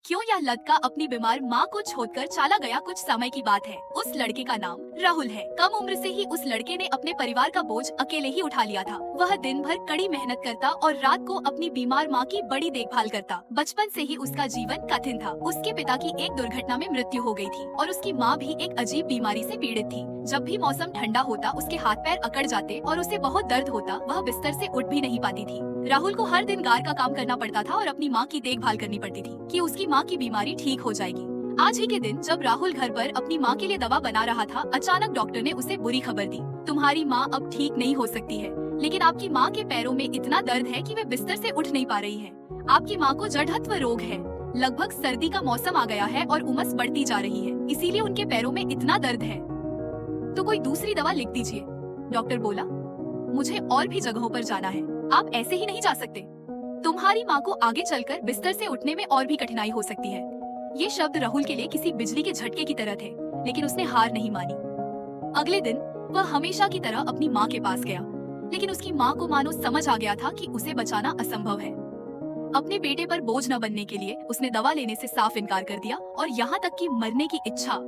क्यों यह लड़का अपनी बीमार माँ को छोड़कर चला गया? कुछ समय की बात है। उस लड़के का नाम राहुल है। कम उम्र से ही उस लड़के ने अपने परिवार का बोझ अकेले ही उठा लिया था। वह दिन भर कड़ी मेहनत करता और रात को अपनी बीमार माँ की बड़ी देखभाल करता। बचपन से ही उसका जीवन कठिन था। उसके पिता की एक दुर्घटना में मृत्यु हो गई थी और उसकी माँ भी एक अजीब बीमारी से पीड़ित थी। जब भी मौसम ठंडा होता उसके हाथ पैर अकड़ जाते और उसे बहुत दर्द होता। वह बिस्तर से उठ भी नहीं पाती थी। राहुल को हर दिन गार का काम करना पड़ता था और अपनी माँ की देखभाल करनी पड़ती थी कि उसकी माँ की बीमारी ठीक हो जाएगी। आज ही के दिन जब राहुल घर पर अपनी माँ के लिए दवा बना रहा था, अचानक डॉक्टर ने उसे बुरी खबर दी। तुम्हारी माँ अब ठीक नहीं हो सकती है, लेकिन आपकी माँ के पैरों में इतना दर्द है कि वे बिस्तर से उठ नहीं पा रही है। आपकी माँ को जड़त्व रोग है। लगभग सर्दी का मौसम आ गया है और उमस बढ़ती जा रही है, इसीलिए उनके पैरों में इतना दर्द है। तो कोई दूसरी दवा लिख दीजिए। डॉक्टर बोला, मुझे और भी जगहों पर जाना है, आप ऐसे ही नहीं जा सकते। तुम्हारी माँ को आगे चलकर बिस्तर से उठने में और भी कठिनाई हो सकती है। ये शब्द राहुल के लिए किसी बिजली के झटके की तरह थे, लेकिन उसने हार नहीं मानी। अगले दिन वह हमेशा की तरह अपनी माँ के पास गया, लेकिन उसकी माँ को मानो समझ आ गया था कि उसे बचाना असंभव है। अपने बेटे पर बोझ न बनने के लिए उसने दवा लेने से साफ इनकार कर दिया और यहाँ तक कि मरने की इच्छा